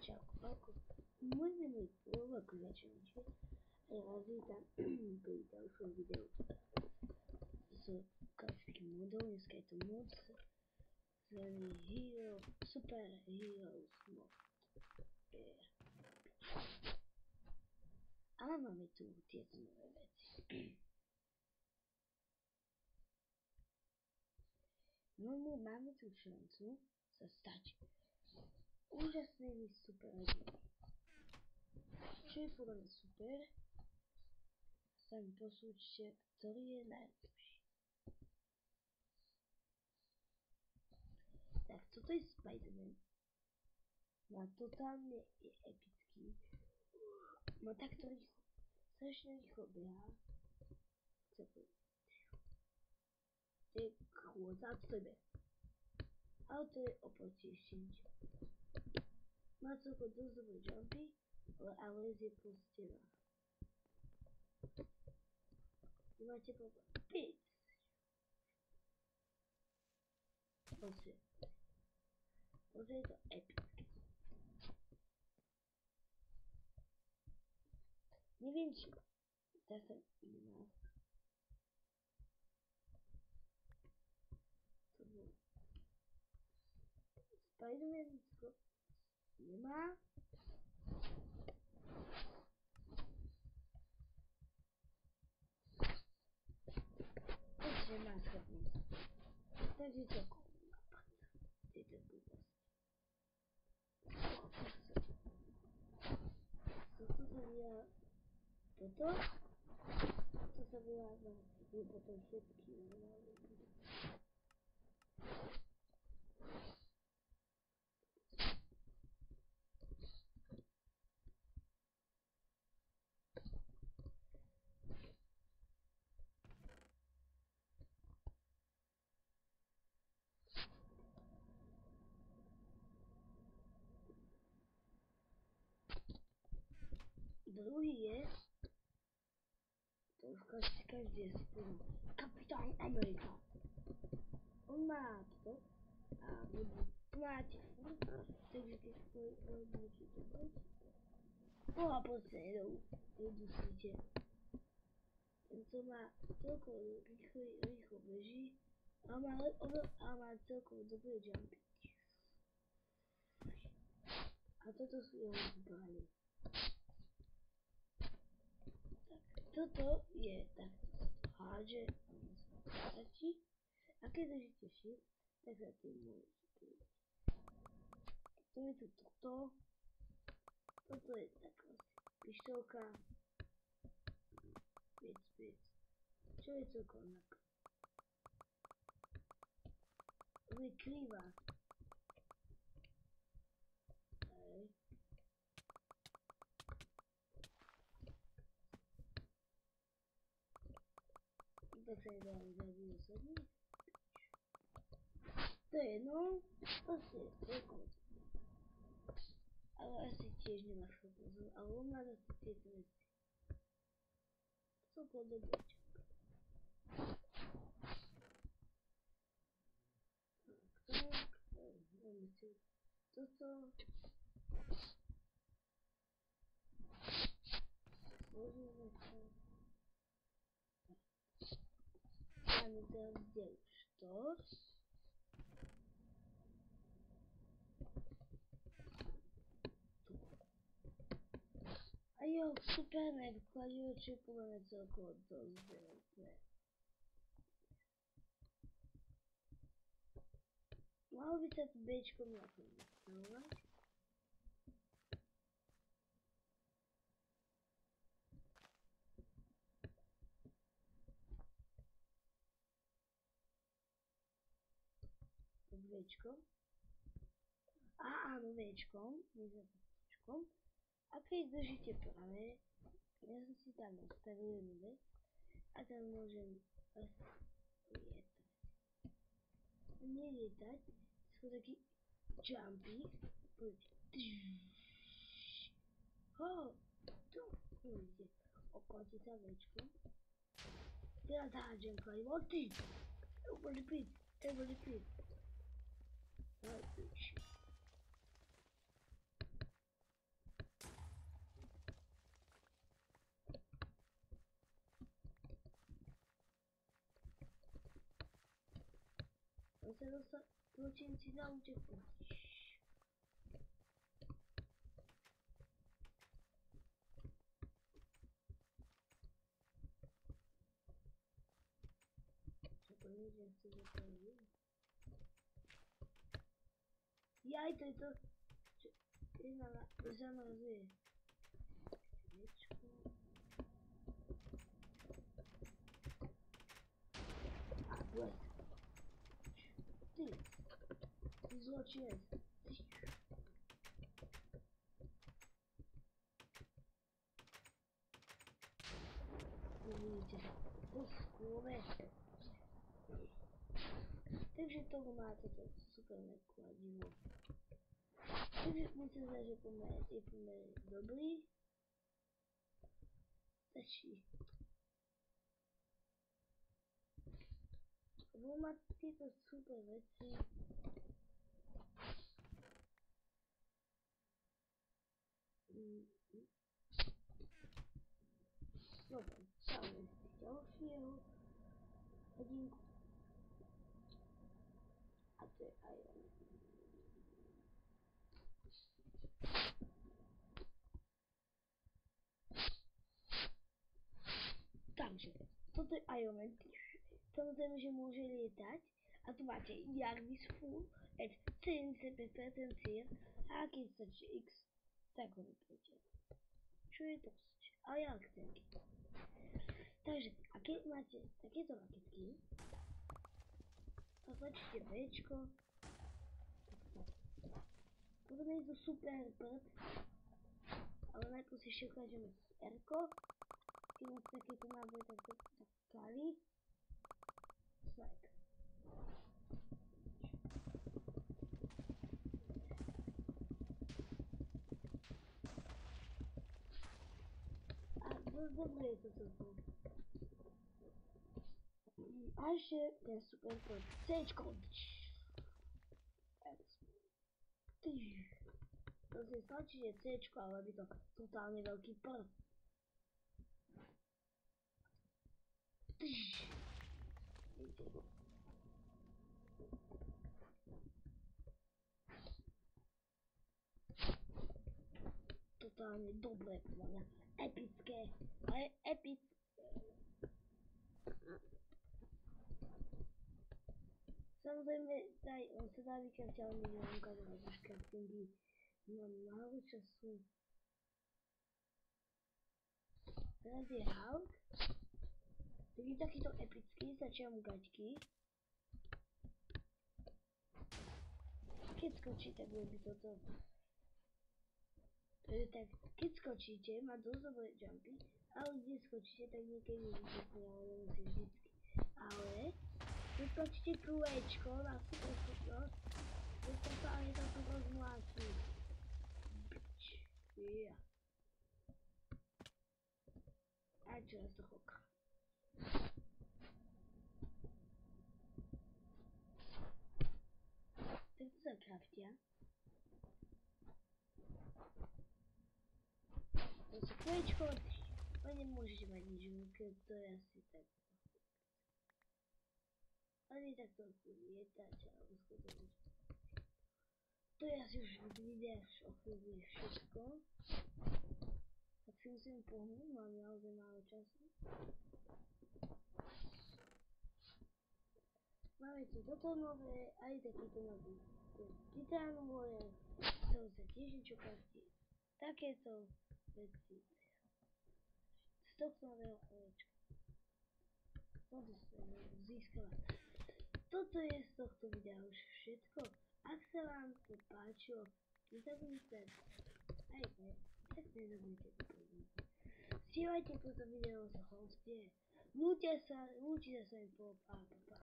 Ciao, ecco, muy minuto va qui a gente e la vita per il suo video su Coffee Modo in scritto mods the hero super heroes mod a mamy tu tieto nové veci. No my máme tu šancu sa stať úžasnými superhrdinami. Čo je podľa mňa super, sa mi posúďte, ktorý je najlepší. Tak toto je Spider-Man. Má totálne je epický. Má takto rýchlo. Strašne rýchlo behá. To je chôdza, a to je beh. Ale to je oproti ešte niečo. Má celkom dosť dobré jumpy, ale je postená. Vy máte problém. Pic! Pozri je to epické. Neviem či dá sa iná. To bolo. Spider-Man nemá. Ešte nemá schopnosť. Takže celkom napadá tieto blbosti. Toto sa vyjá toto sa vyjá na potom všetky normálne. Druhý je, to už každý je spolu, Kapitán Amerika. On má to a vy máte furt, takže keď môžete byť. A proste nedusíte. Tento má celkovo rýchlo beží a má celkovo dobré jumpy. A toto sú jeho zbrane. Toto je takto sa to hádže a on sa stačí. A keď držíte shift, tak sa tým môžete prúdiť. To je tu toto. Toto je taká pištolka. Piec. Čo je celkom tak? On je krivá. Hej. Tak sa nedá zabiť osobne. To je no, proste celkom. Ale asi tiež nemá schopnosť, ale on má zase tieto veci. Celkom dobré čaká. Tak, máme tu toto. Složíme sa. Máme teraz kde už to. A jo, super nevkladňuje, máme celkovo dosť veľké. Malo by sa tu Bčkom nejako nastavovať. Včkom. Áno, Včkom, my sme Včkom. A keď držíte práve, ja som si tam nastavil jednu vec a tam môžem lietať. A nelietať, sú taký jumpy. Tu ide. Okladí sa Včkom. Teraz hádžem kladivo, ty! Everybody please. se dostat zločinci na útěku. Co to je, že chci zapravit? Jaj, to je to, že zamrazuje. A blek. Ty zločinec. Uvidíte, to skôre. Takže toho má toto super kladivo. Takže myslím si, že je pomerne dobrý. Stačí. Lebo má tieto super veci. Dobre, dáme si ďalšieho hodinku. A to je Iron. Takže, toto je Iron Man. Samozrejme, že môže lietať. A tu máte Jarvis Full at 75% cieľ. A keď stačí X, tak ho vypnete. Čo je dosť. Ale ja chcem. Takže, a keď máte takéto raketky, a tlačíte Bčko, potom je to super prd, ale najprv si ešte ukážeme Rko, keď máte takéto náboje, tak to kali, sniper. A dosť dobre je to celkom. A ešte ten super prd, Cčko. To si stlačíte Cčko, ale by to totálne veľký prd. Totálne dobre, podľa mňa. Epické, ale epické. Samozrejme, on sa dá vykrať, ale nebudem ukázať už craftingy. Mám málo času. Teraz je Hulk. Taký takýto epický, stačia mu gaťky. Keď skočí, tak bude by toto. Tak, keď skočíte, má dosť dobré jumpy, ale kde skočíte, tak niekedy vypne, ale nemusí vždycky. Ale, keď skočíte QEčko na super schopnosť, to totálne toto rozmláti. Yeah. A čo raz to choká. Tak to sa craftia. To sa QEčko, ale nemôžete mať nič, keď to je asi tak. Ale tak trochu lietať alebo schodovať. To je asi už v videách o chvíli všetko. Tak si musím pohnúť, mám naozaj málo času. Máme tu toto nové, aj takýto nový. Titan Warrior, to sa tiež niečo platí. Takéto veci. Z tohto nového kolečka. Toto som získala. Toto je z tohto videa už všetko. Ak sa vám to páčilo, nezabudnite tak nezabudnite to pozrieť. Stílajte toto video z hostie. Lúčite sa mi po